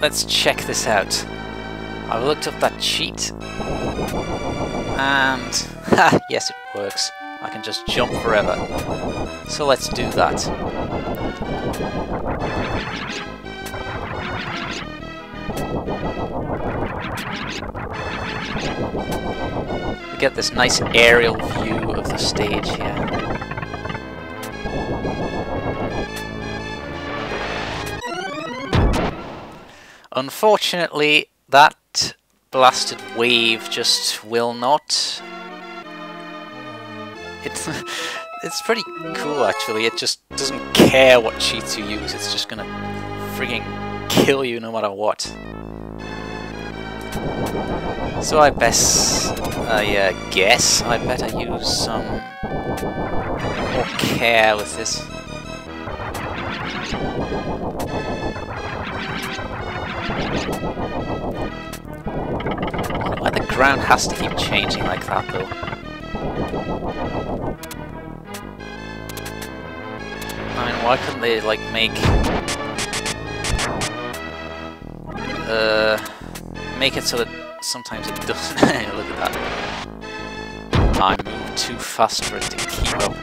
let's check this out. I've looked up that cheat, and yes, it works. I can just jump forever. So let's do that. We get this nice aerial view of the stage here. Unfortunately, that blasted wave just will not. It's pretty cool actually. It just doesn't care what cheats you use. It's just gonna frigging kill you no matter what. So I guess I better use some more care with this. Why the ground has to keep changing like that though. I mean, why couldn't they like make it so that sometimes it doesn't? Look at that. I move too fast for it to keep up.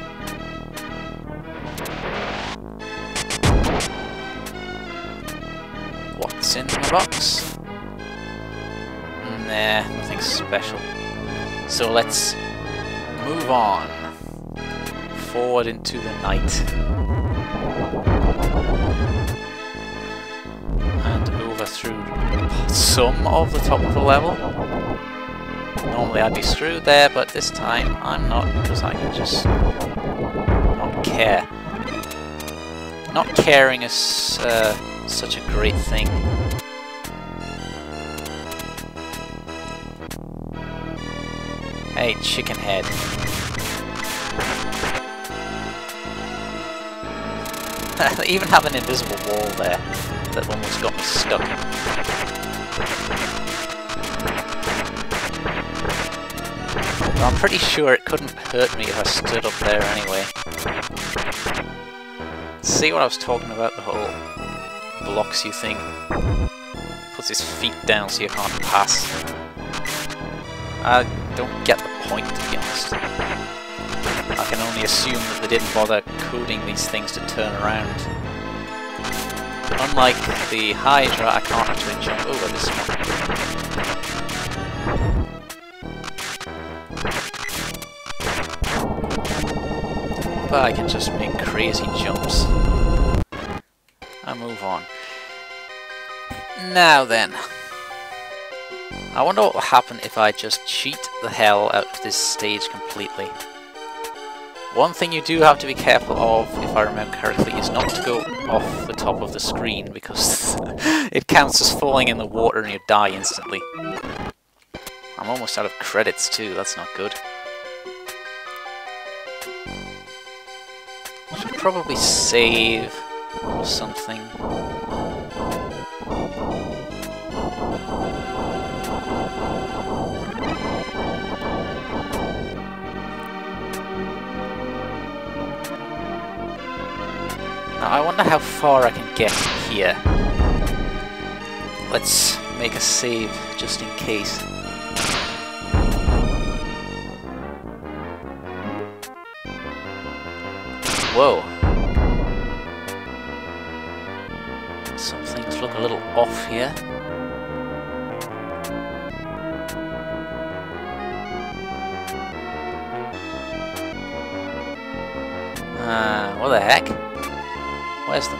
What's in the box? Nah, nothing special. So let's move on. Forward into the night. And over through some of the top of the level. Normally I'd be screwed there, but this time I'm not, because I can just not care. Not caring is such a great thing. Hey, chicken head. They even have an invisible wall there that almost got me stuck. But I'm pretty sure it couldn't hurt me if I stood up there anyway. See what I was talking about, the whole blocks you thing? Puts his feet down so you can't pass. I don't get the point, to be honest. I can only assume that they didn't bother coding these things to turn around. Unlike the Hydra, I can't actually jump over this one. But I can just make crazy jumps. And move on. Now then. I wonder what will happen if I just cheat the hell out of this stage completely. One thing you do have to be careful of, if I remember correctly, is not to go off the top of the screen, because it counts as falling in the water and you die instantly. I'm almost out of credits too, that's not good. I should probably save or something. Now I wonder how far I can get here. Let's make a save just in case. Whoa. Some things look a little off here. What the heck? Where's them?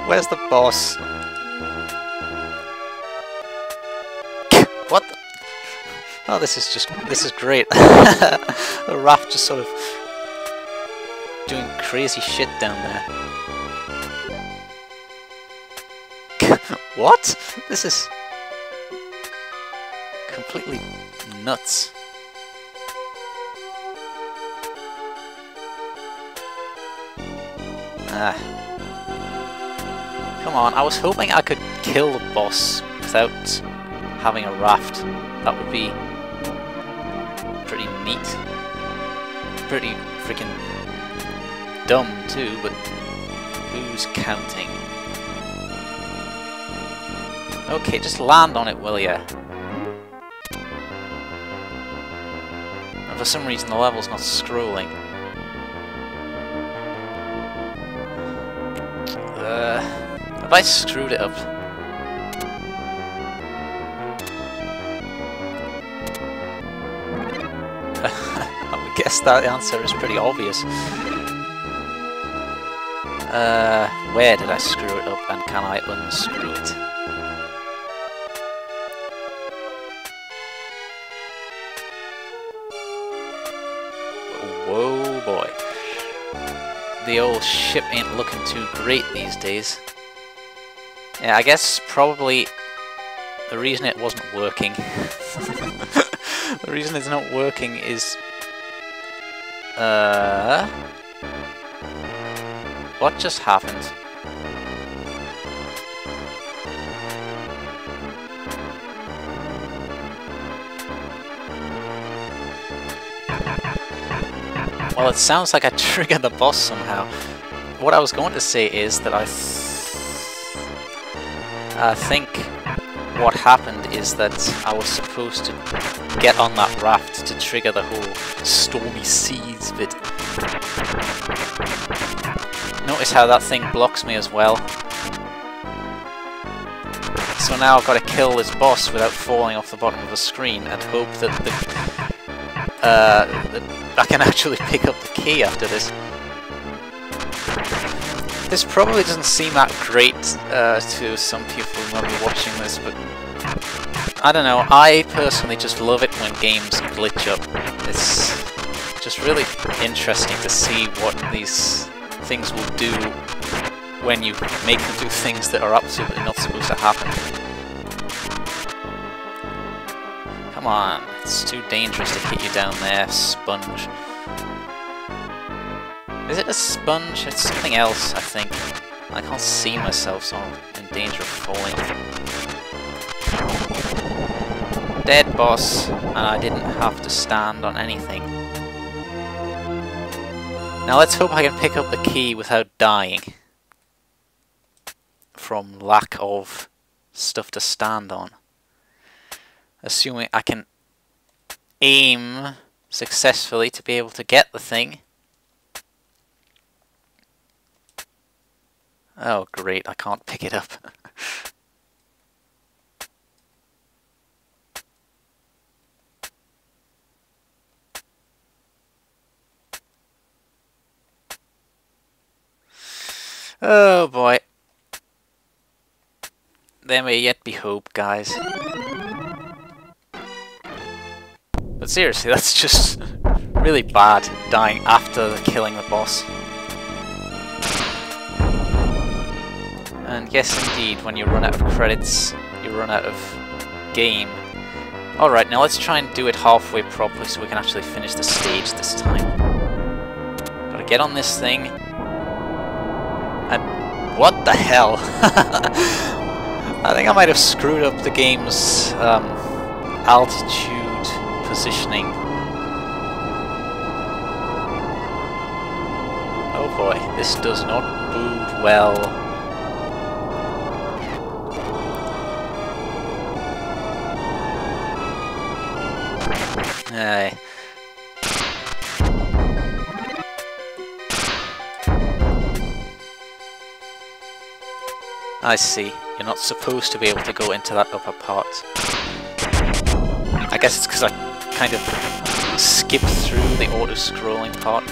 Where's the boss? What the? Oh, this is great. The raft just sort of doing crazy shit down there. What? This is completely nuts. Come on, I was hoping I could kill the boss without having a raft. That would be pretty neat. Pretty freaking dumb too, but who's counting? Okay, just land on it, will ya? And for some reason the level's not scrolling. Have I screwed it up? I would guess that the answer is pretty obvious. Where did I screw it up, and can I unscrew it? Whoa boy. The old ship ain't looking too great these days. Yeah, I guess probably the reason it wasn't working the reason it's not working is what just happened? Well, it sounds like I triggered the boss somehow. What I was going to say is that I think what happened is that I was supposed to get on that raft to trigger the whole stormy seas bit. Notice how that thing blocks me as well. So now I've got to kill this boss without falling off the bottom of the screen and hope that I can actually pick up the key after this. This probably doesn't seem that great to some people who might be watching this, but I don't know, I personally just love it when games glitch up. It's just really interesting to see what these things will do when you make them do things that are absolutely not supposed to happen. Come on, it's too dangerous to hit you down there, sponge. Is it a sponge? It's something else, I think. I can't see myself, so I'm in danger of falling. Dead boss, and I didn't have to stand on anything. Now let's hope I can pick up the key without dying from lack of stuff to stand on. Assuming I can aim successfully to be able to get the thing. Oh great, I can't pick it up. Oh boy. There may yet be hope, guys. But seriously, that's just really bad, dying after killing the boss. And yes indeed, when you run out of credits, you run out of game. Alright, now let's try and do it halfway properly so we can actually finish the stage this time. Gotta get on this thing. And what the hell? I think I might have screwed up the game's altitude positioning. Oh boy, this does not bode well. Aye. I see. You're not supposed to be able to go into that upper part. I guess it's because I kind of skipped through the auto-scrolling part.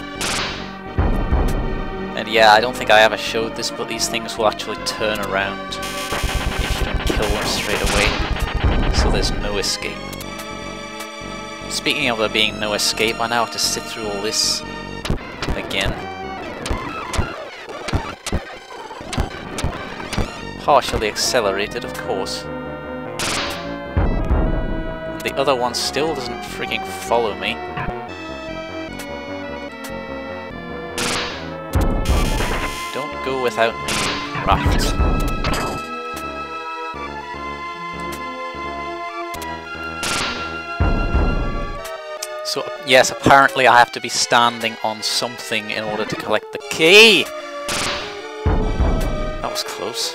And yeah, I don't think I ever showed this, but these things will actually turn around if you don't kill them straight away. So there's no escape. Speaking of there being no escape, I now have to sit through all this again. Partially accelerated, of course. And the other one still doesn't freaking follow me. Don't go without me, raft. So, yes, apparently I have to be standing on something in order to collect the key! That was close.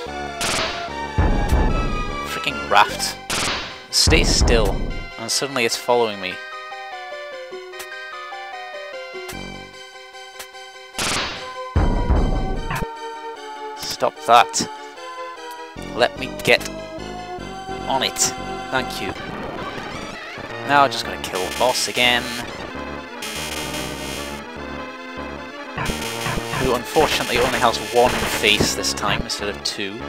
Freaking raft. Stay still, and suddenly it's following me. Stop that. Let me get on it. Thank you. Now I'm just going to kill the boss again. Who unfortunately only has one face this time instead of two.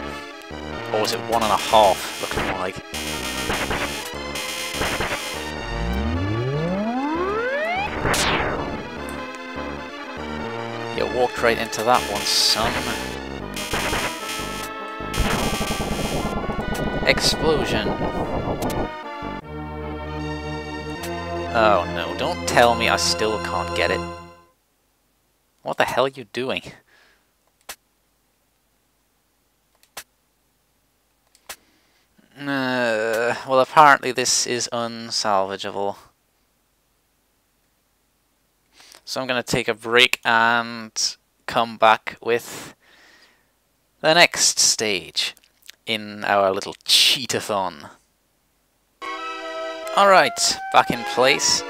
Or is it 1.5 looking like? You walked right into that one, son. Explosion. Oh no, don't tell me I still can't get it. What the hell are you doing? Well, apparently this is unsalvageable. So I'm going to take a break and come back with the next stage in our little cheat-a-thon. Alright, back in place.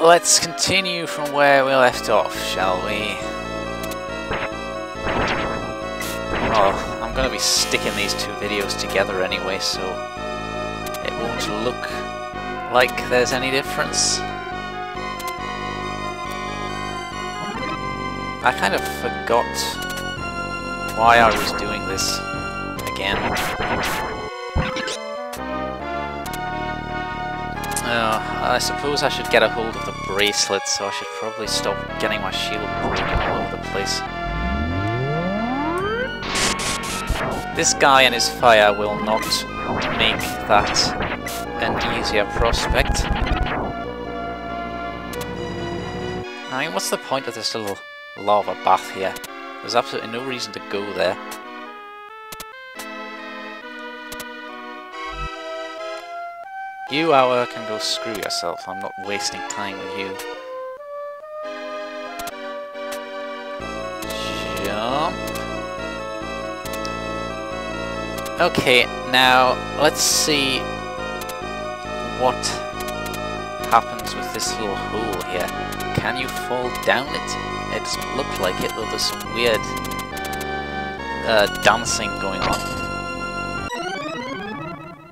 Let's continue from where we left off, shall we? Oh, I'm going to be sticking these two videos together anyway, so it won't look like there's any difference. I kind of forgot why I was doing this again. I suppose I should get a hold of the bracelet, so I should probably stop getting my shield broken all over the place. This guy and his fire will not make that an easier prospect. I mean, what's the point of this little lava bath here? There's absolutely no reason to go there. You, hour, can go screw yourself. I'm not wasting time with you. Jump. Okay, now let's see what happens with this little hole here. Can you fall down it? It doesn't look like it, though there's some weird dancing going on.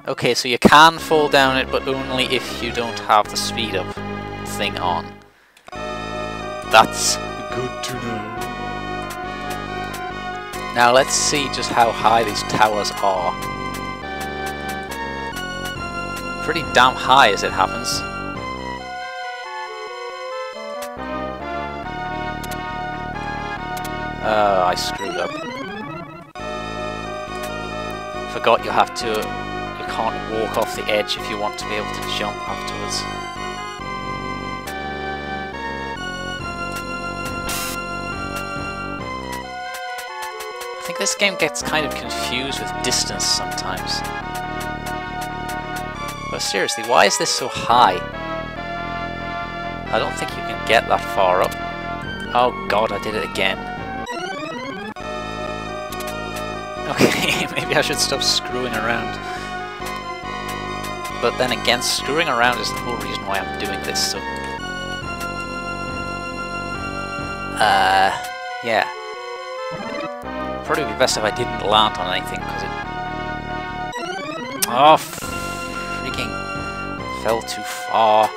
Okay, so you can fall down it, but only if you don't have the speed up thing on. That's good to know. Now let's see just how high these towers are. Pretty damn high as it happens. I screwed up. Forgot you have to... You can't walk off the edge if you want to be able to jump afterwards. I think this game gets kind of confused with distance sometimes. But seriously, why is this so high? I don't think you can get that far up. Oh god, I did it again. Okay, maybe I should stop screwing around. But then again, screwing around is the whole reason why I'm doing this, so... yeah. Probably be best if I didn't land on anything, because it... Oh, freaking... fell too far.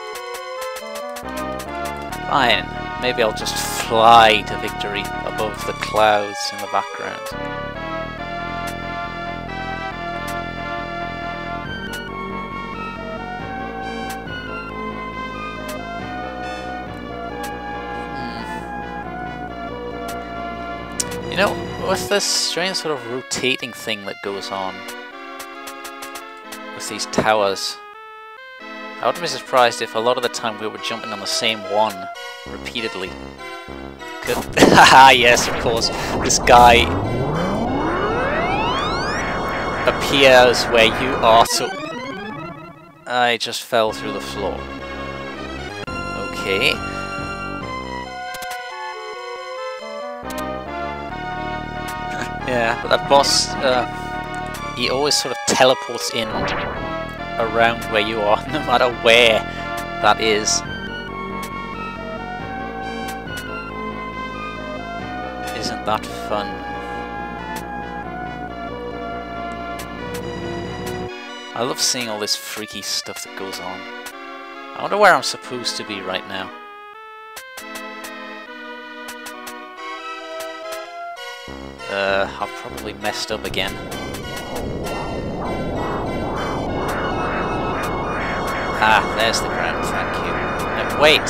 Fine, maybe I'll just fly to victory above the clouds in the background. You know, with this strange sort of rotating thing that goes on with these towers, I wouldn't be surprised if a lot of the time we were jumping on the same one repeatedly. Haha, yes, of course, this guy appears where you are, so I just fell through the floor. Okay. Yeah, but that boss, he always sort of teleports in around where you are, no matter where that is. Isn't that fun? I love seeing all this freaky stuff that goes on. I wonder where I'm supposed to be right now. I've probably messed up again. Ah, there's the ground, thank you. No, wait!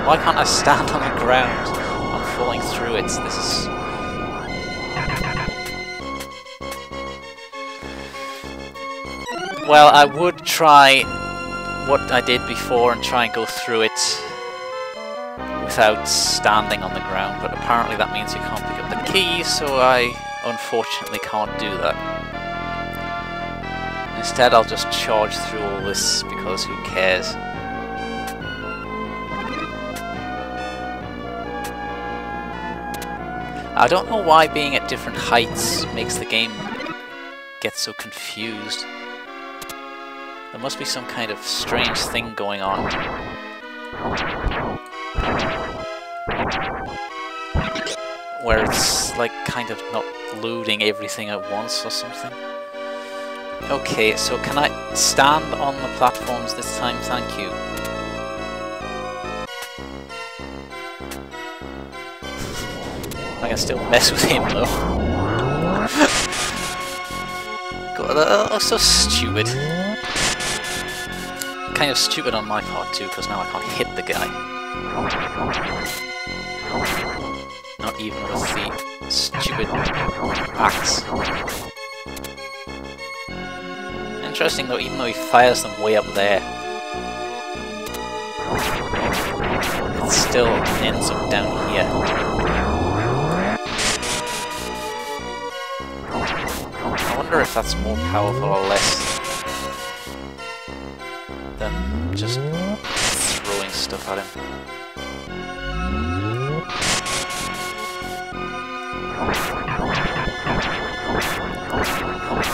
Why can't I stand on the ground? I'm falling through it. This is... Well, I would try what I did before and try and go through it without standing on the ground, but apparently that means you can't pick up the key, so I unfortunately can't do that. Instead I'll just charge through all this, because who cares? I don't know why being at different heights makes the game get so confused. There must be some kind of strange thing going on. Where it's like kind of not loading everything at once or something. Okay, so can I stand on the platforms this time? Thank you. I can still mess with him though. God, that looks so stupid. Kind of stupid on my part too, because now I can't hit the guy. Not even with the stupid axe. Interesting though, even though he fires them way up there, it still ends up down here. I wonder if that's more powerful or less than just throwing stuff at him.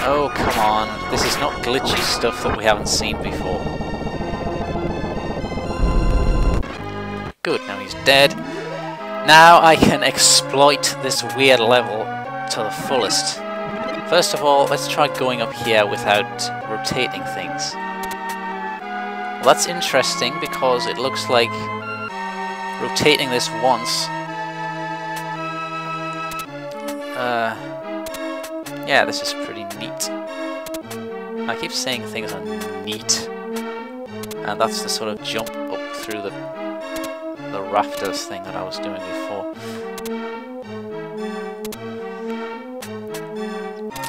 Oh, come on. This is not glitchy stuff that we haven't seen before. Good, now he's dead. Now I can exploit this weird level to the fullest. First of all, let's try going up here without rotating things. Well, that's interesting because it looks like rotating this once. Yeah, this is pretty neat. I keep saying things are neat, and that's the sort of jump up through the rafters thing that I was doing before.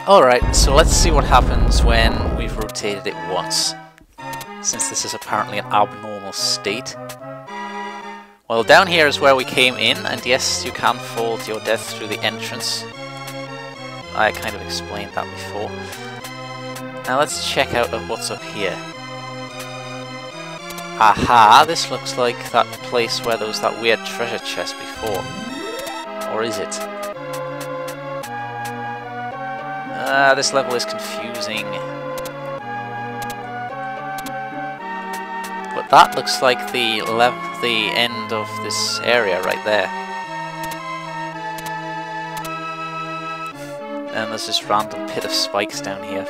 Alright, so let's see what happens when we've rotated it once, since this is apparently an abnormal state. Well, down here is where we came in, and yes, you can fall to your death through the entrance. I kind of explained that before. Now let's check out what's up here. Aha, this looks like that place where there was that weird treasure chest before. Or is it? This level is confusing. But that looks like the end of this area right there. And there's this random pit of spikes down here.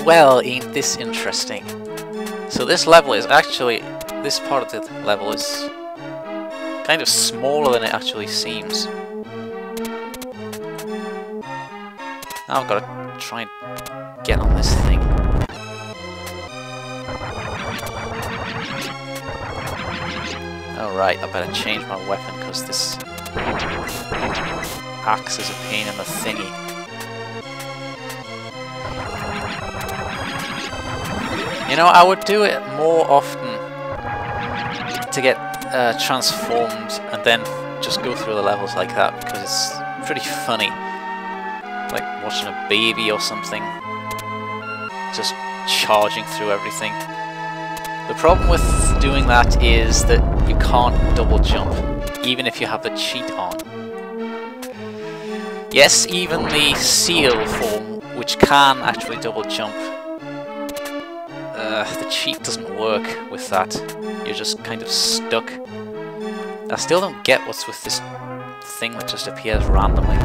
Well, ain't this interesting. So this level is actually, this part of the level is kind of smaller than it actually seems. Now I've got to try and get on this thing. Alright, I better change my weapon because this axe is a pain in the thingy. You know, I would do it more often to get transformed and then just go through the levels like that, because it's pretty funny. Like watching a baby or something just charging through everything. The problem with doing that is that you can't double jump, even if you have the cheat on. Yes, even the seal form, which can actually double jump, the cheat doesn't work with that. You're just kind of stuck. I still don't get what's with this thing that just appears randomly.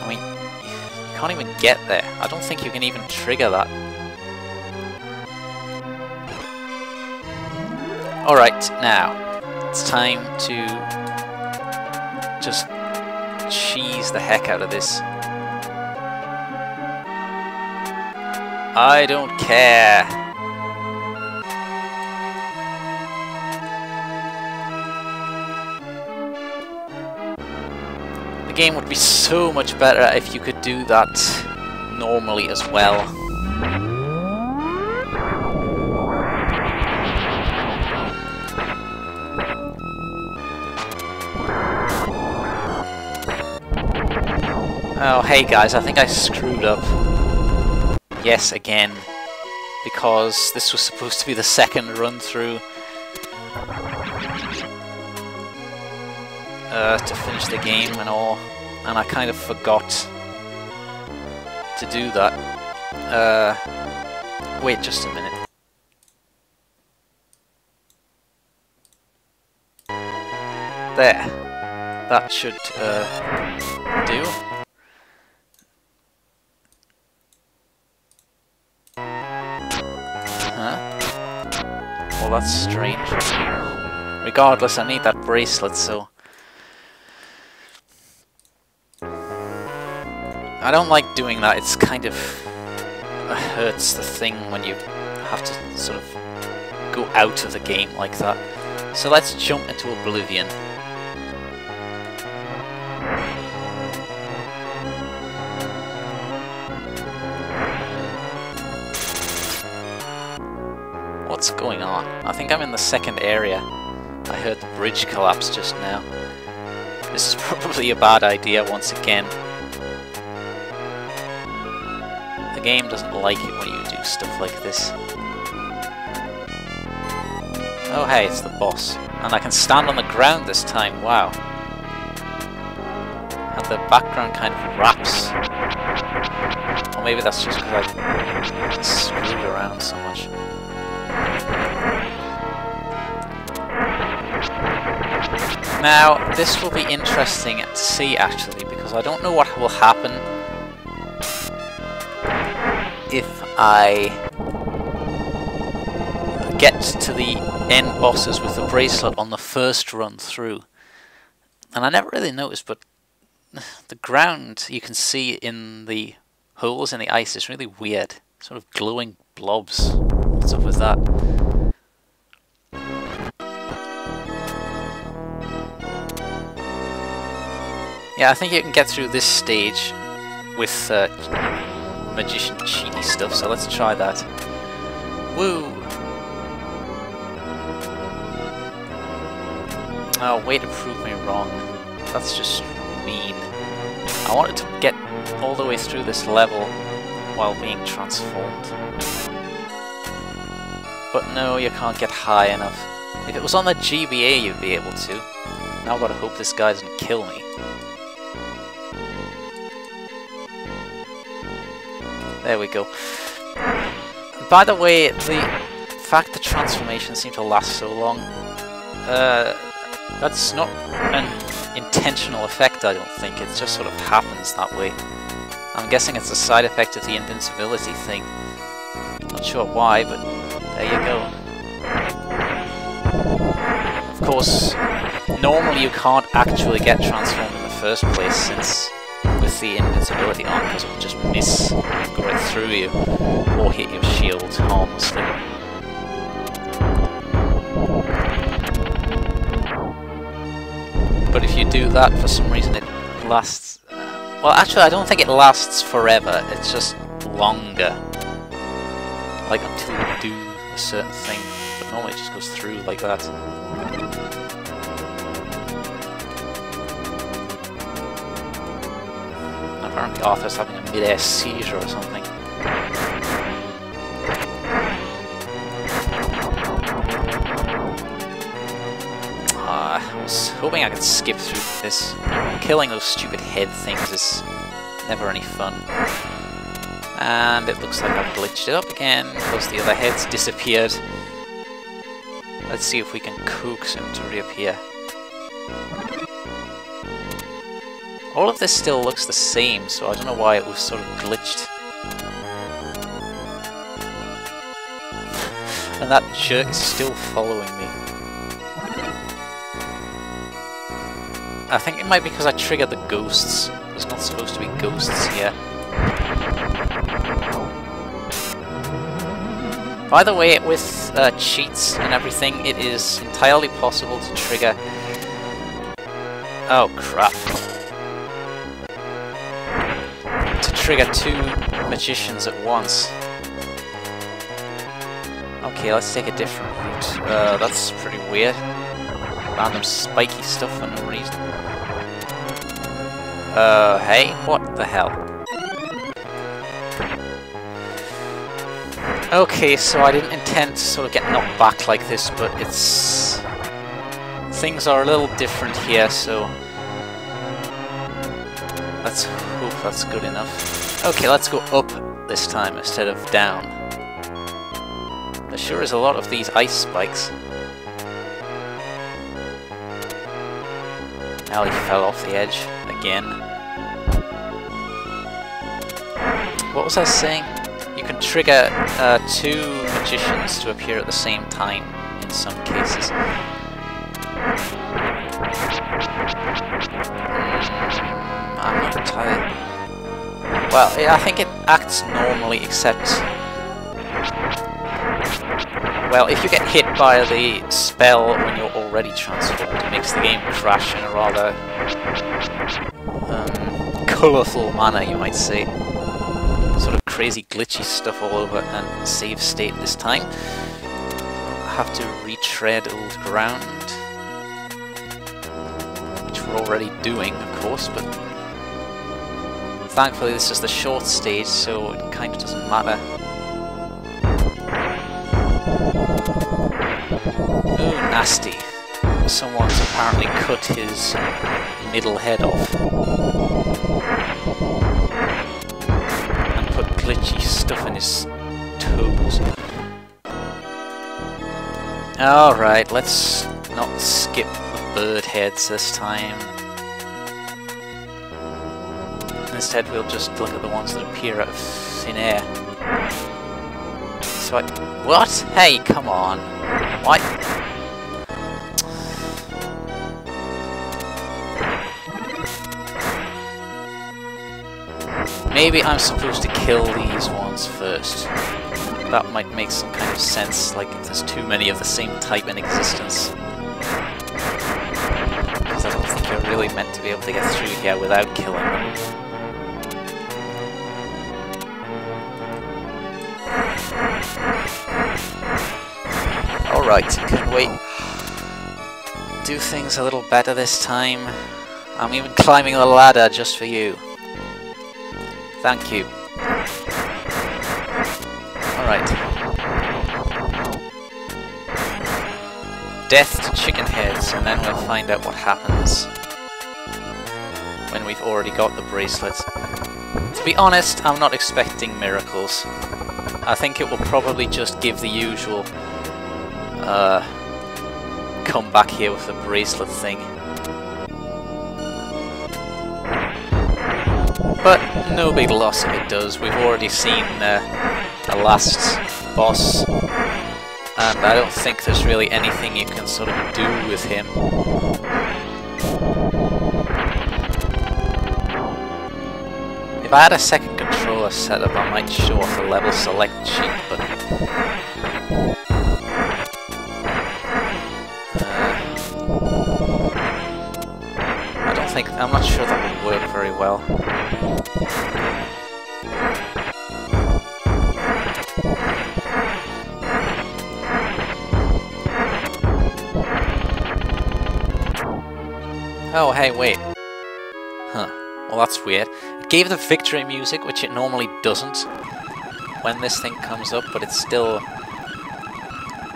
I mean, you can't even get there. I don't think you can even trigger that. Alright, now, it's time to just cheese the heck out of this. I don't care. The game would be so much better if you could do that normally as well. Oh, hey guys, I think I screwed up. Yes, again. Because this was supposed to be the second run through. To finish the game and all. And I kind of forgot to do that. Wait just a minute. There. That should, do. Well, that's strange. Regardless, I need that bracelet, so... I don't like doing that. It's kind of... hurts the thing when you have to sort of go out of the game like that. So let's jump into Oblivion. What's going on? I think I'm in the second area. I heard the bridge collapse just now. This is probably a bad idea once again. The game doesn't like it when you do stuff like this. Oh hey, it's the boss. And I can stand on the ground this time, wow. And the background kind of wraps. Or maybe that's just because I screwed around so much. Now, this will be interesting to see actually, because I don't know what will happen if I get to the end bosses with the bracelet on the first run through. And I never really noticed, but the ground you can see in the holes in the ice is really weird. Sort of glowing blobs. What's up with that? Yeah, I think you can get through this stage with magician cheaty stuff, so let's try that. Woo! Oh, way to prove me wrong. That's just mean. I wanted to get all the way through this level while being transformed. But no, you can't get high enough. If it was on the GBA, you'd be able to. Now I've got to hope this guy doesn't kill me. There we go. By the way, the fact the transformations seem to last so long, that's not an intentional effect, I don't think. It just sort of happens that way. I'm guessing it's a side effect of the invincibility thing. Not sure why, but there you go. Of course, normally you can't actually get transformed in the first place, since with the invincibility on, because it will just miss, go right through you, or hit your shield harmlessly. But if you do that, for some reason it lasts... well, actually I don't think it lasts forever, it's just longer. Like until you do a certain thing, but normally it just goes through like that. Apparently Arthur's having a mid-air seizure or something. hoping I could skip through this. Killing those stupid head things is never any fun. And it looks like I've glitched it up again because the other heads disappeared. Let's see if we can coax him to reappear. All of this still looks the same, so I don't know why it was sort of glitched. And that jerk is still following me. I think it might be because I triggered the ghosts. There's not supposed to be ghosts here. By the way, with cheats and everything, it is entirely possible to trigger... Oh crap. To trigger 2 magicians at once. Okay, let's take a different route. That's pretty weird. Random spiky stuff for no reason. Hey, what the hell? Okay, so I didn't intend to sort of get knocked back like this, but it's... Things are a little different here, so... Let's hope that's good enough. Okay, let's go up this time instead of down. There sure is a lot of these ice spikes. Now he fell off the edge again. What was I saying? You can trigger 2 magicians to appear at the same time in some cases. I'm not entirely... Well, I think it acts normally, except... Well, if you get hit by the spell when you're already transformed, it makes the game crash in a rather colourful manner, you might say. Sort of crazy glitchy stuff all over, and save state this time. I have to retread old ground, which we're already doing, of course, but thankfully this is the short stage, so it kind of doesn't matter. Ooh, nasty. Someone's apparently cut his middle head off. And put glitchy stuff in his toes. Alright, let's not skip the bird heads this time. Instead we'll just look at the ones that appear out of thin air. So what? Hey, come on. What? Maybe I'm supposed to kill these ones first. That might make some kind of sense, like if there's too many of the same type in existence. Because I don't think you're really meant to be able to get through here without killing them. Alright, can we do things a little better this time? I'm even climbing the ladder just for you. Thank you. Alright. Death to chicken heads, and then we'll find out what happens when we've already got the bracelets. To be honest, I'm not expecting miracles. I think it will probably just give the usual come back here with the bracelet thing. But no big loss if it does. We've already seen the last boss, and I don't think there's really anything you can sort of do with him. If I had a second controller set up, I might show off the level select sheet, but I'm not sure that would work very well. Oh, hey, wait. Huh. Well, that's weird. It gave the victory music, which it normally doesn't when this thing comes up, but it still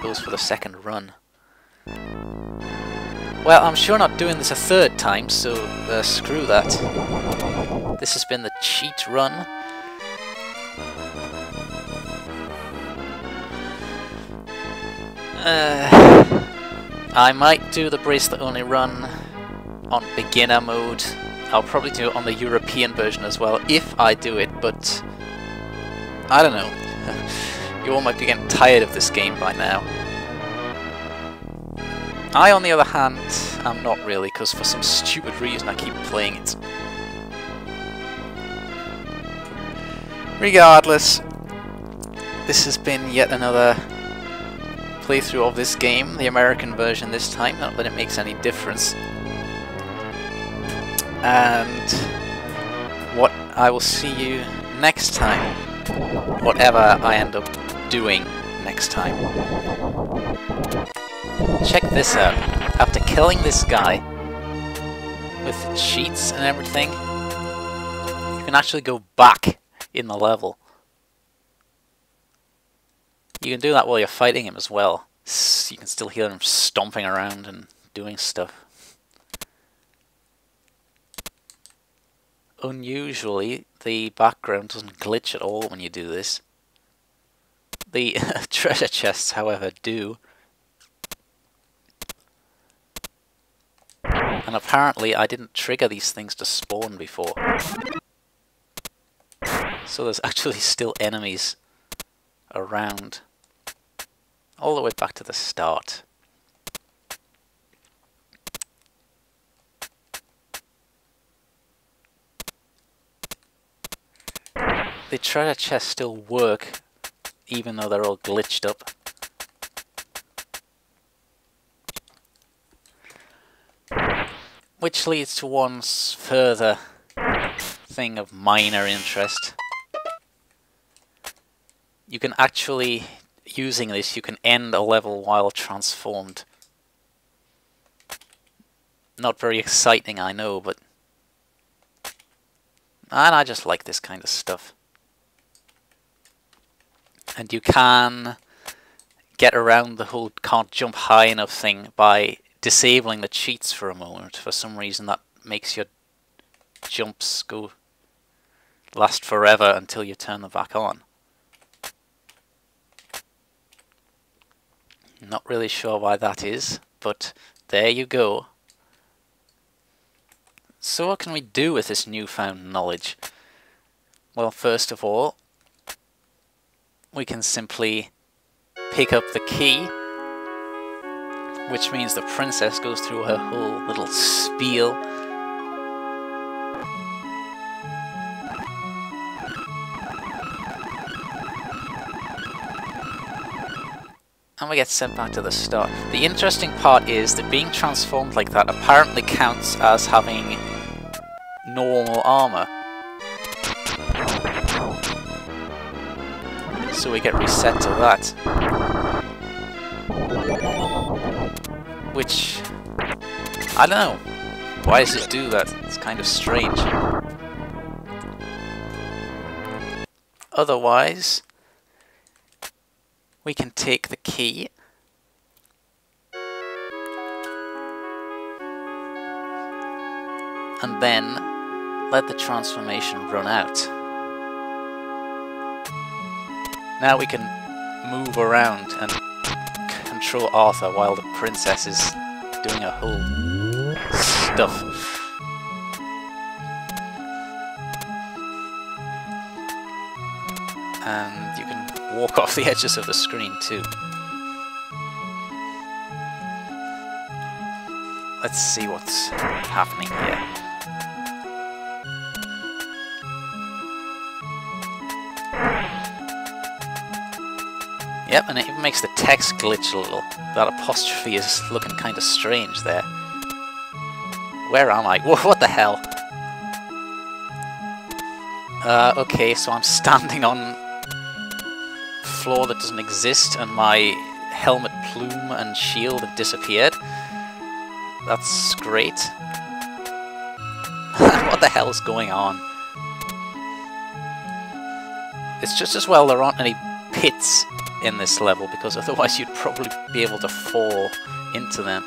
goes for the second run. Well, I'm sure not doing this a third time, so screw that. This has been the cheat run. I might do the bracelet only run on beginner mode. I'll probably do it on the European version as well, if I do it, but I don't know. You all might be getting tired of this game by now. I, on the other hand, am not really, because for some stupid reason I keep playing it. Regardless, this has been yet another playthrough of this game, the American version this time, not that it makes any difference. And what I will see you next time, whatever I end up doing next time. Check this out. After killing this guy with cheats and everything, you can actually go back in the level. You can do that while you're fighting him as well. You can still hear him stomping around and doing stuff. Unusually, the background doesn't glitch at all when you do this. The treasure chests, however, do. And apparently I didn't trigger these things to spawn before. So there's actually still enemies around. All the way back to the start. The treasure chests still work, even though they're all glitched up. Which leads to one further thing of minor interest. You can actually, using this, you can end a level while transformed. Not very exciting, I know, but... And I just like this kind of stuff. And you can get around the whole can't jump high enough thing by disabling the cheats for a moment. For some reason that makes your jumps last forever until you turn them back on. Not really sure why that is, but there you go. So what can we do with this newfound knowledge? Well, first of all, we can simply pick up the key, which means the princess goes through her whole little spiel. And we get sent back to the start. The interesting part is that being transformed like that apparently counts as having normal armour. So we get reset to that. Which, I don't know. Why does it do that? It's kind of strange. Otherwise, we can take the key and then let the transformation run out. Now we can move around and control Arthur while the princess is doing her whole stuff. And you can walk off the edges of the screen too. Let's see what's happening here. Yep, and it even makes the text glitch a little. That apostrophe is looking kind of strange there. Where am I? What the hell? Okay, so I'm standing on a floor that doesn't exist, and my helmet plume and shield have disappeared. That's great. What the hell is going on? It's just as well there aren't any pits in this level, because otherwise you'd probably be able to fall into them.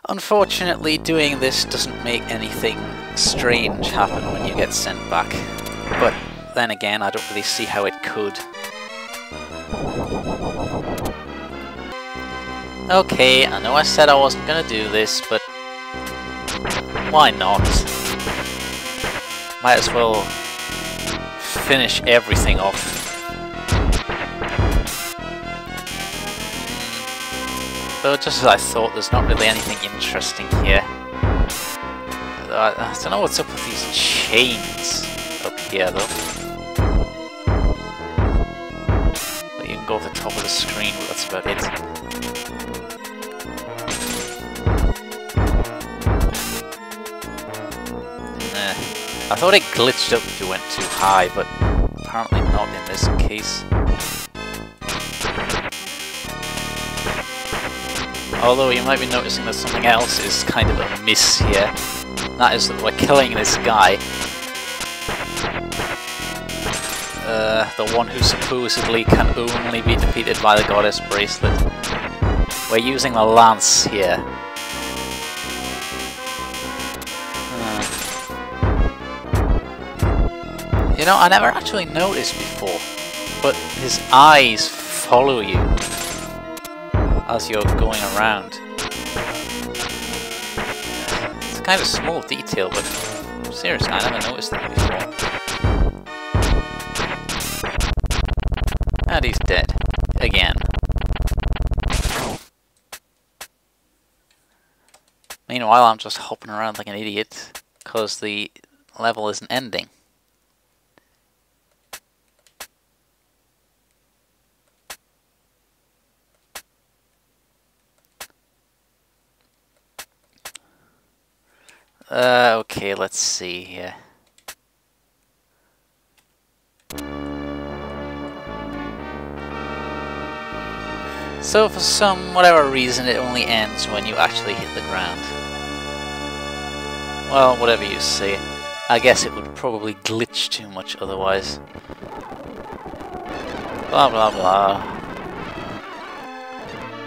Unfortunately, doing this doesn't make anything strange happen when you get sent back. But then again, I don't really see how it could. Okay, I know I said I wasn't gonna do this, but why not? Might as well finish everything off. Though just as I thought, there's not really anything interesting here. I don't know what's up with these chains up here though. But you can go to the top of the screen, but that's about it. I thought it glitched up if you went too high, but apparently not in this case. Although you might be noticing that something else is kind of amiss here. That is that we're killing this guy. The one who supposedly can only be defeated by the goddess Bracelet. We're using the lance here. You know, I never actually noticed before, but his eyes follow you as you're going around. It's a kind of small detail, but seriously, I never noticed that before. And he's dead. Again. Meanwhile, I'm just hopping around like an idiot, because the level isn't ending. Okay, let's see here. So for whatever reason, it only ends when you actually hit the ground. Well, whatever you say. I guess it would probably glitch too much otherwise. Blah blah blah.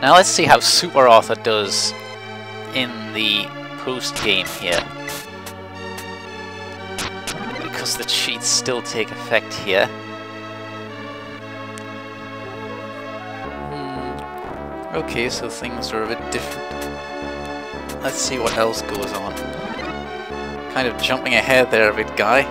Now let's see how Super Arthur does in the post-game here, because the cheats still take effect here. Okay, so things are a bit different. Let's see what else goes on. Kind of jumping ahead there a bit, guy.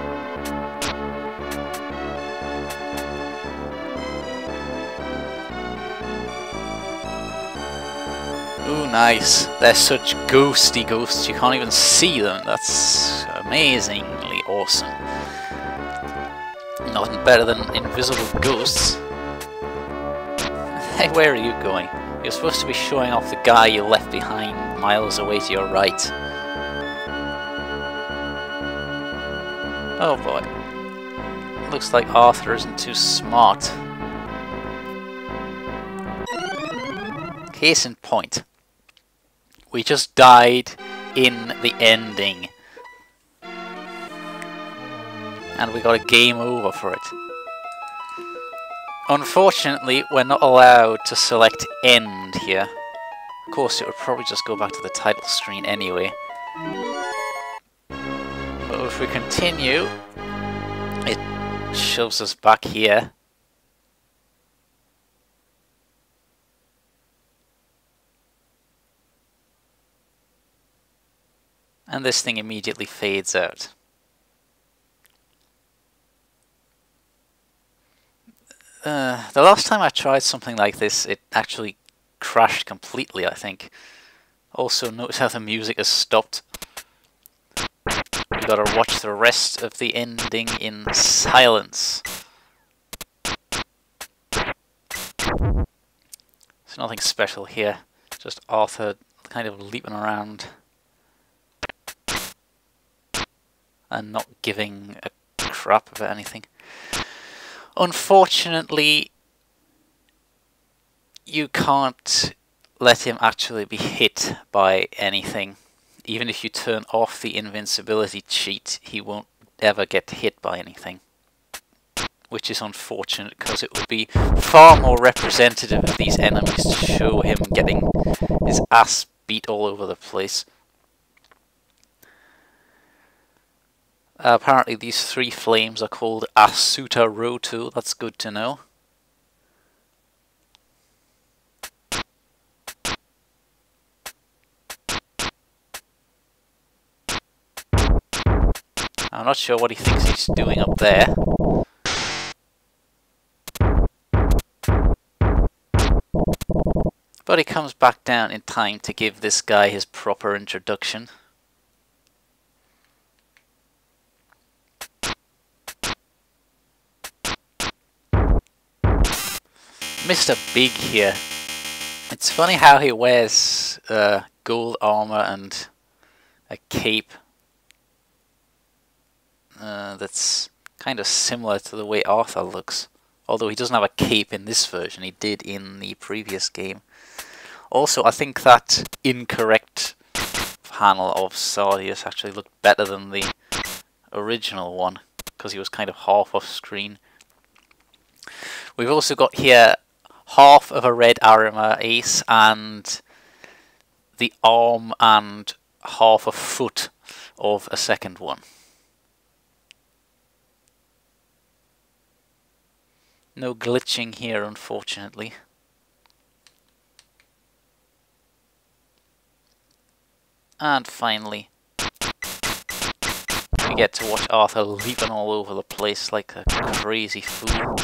Ooh, nice. They're such ghosty ghosts, you can't even see them. That's amazingly awesome. Nothing better than invisible ghosts. Hey, where are you going? You're supposed to be showing off the guy you left behind miles away to your right. Oh boy. Looks like Arthur isn't too smart. Case in point. We just died in the ending. And we got a game over for it. Unfortunately, we're not allowed to select end here. Of course, it would probably just go back to the title screen anyway. But if we continue, it shoves us back here. And this thing immediately fades out. The last time I tried something like this, it actually crashed completely, I think. Also, notice how the music has stopped. We gotta watch the rest of the ending in silence. There's nothing special here, just Arthur kind of leaping around and not giving a crap about anything. Unfortunately, you can't let him actually be hit by anything. Even if you turn off the invincibility cheat, he won't ever get hit by anything. Which is unfortunate, because it would be far more representative of these enemies to show him getting his ass beat all over the place. Apparently these 3 flames are called Asuta Roto. That's good to know. I'm not sure what he thinks he's doing up there. But he comes back down in time to give this guy his proper introduction. Mr. Big here. It's funny how he wears gold armour and a cape that's kind of similar to the way Arthur looks. Although he doesn't have a cape in this version, he did in the previous game. Also, I think that incorrect panel of Sardius actually looked better than the original one, because he was kind of half off screen. We've also got here half of a red armour ace and the arm and half a foot of a second one. No glitching here, unfortunately. And finally, we get to watch Arthur leaping all over the place like a crazy fool.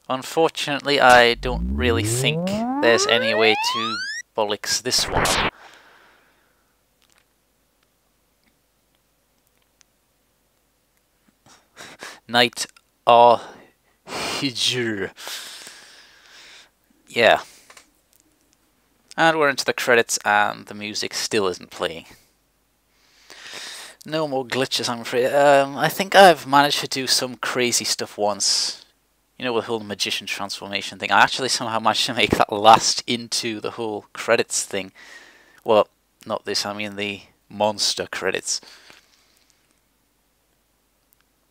Unfortunately, I don't really think there's any way to bollocks this one up. Knight Hijr. Yeah. And we're into the credits and the music still isn't playing. No more glitches, I'm afraid. I think I've managed to do some crazy stuff once. You know, with the whole magician transformation thing. I actually somehow managed to make that last into the whole credits thing. Well, not this, I mean the monster credits.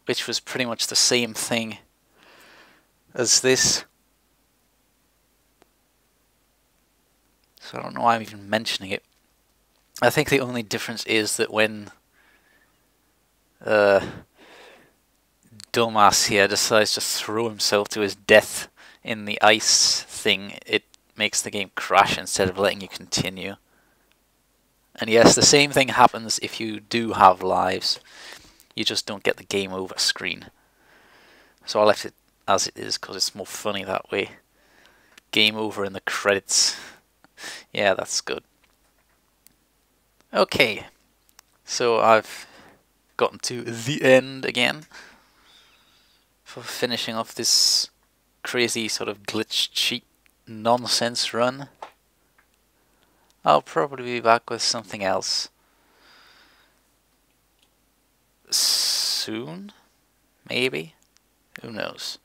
Which was pretty much the same thing as this. So I don't know why I'm even mentioning it. I think the only difference is that when dumbass here decides to throw himself to his death in the ice thing, it makes the game crash instead of letting you continue. And yes, the same thing happens if you do have lives. You just don't get the game over screen. So I left it as it is because it's more funny that way. Game over in the credits. Yeah, that's good. Okay, so I've gotten to the end again for finishing off this crazy sort of glitch cheat nonsense run. I'll probably be back with something else soon, maybe, who knows.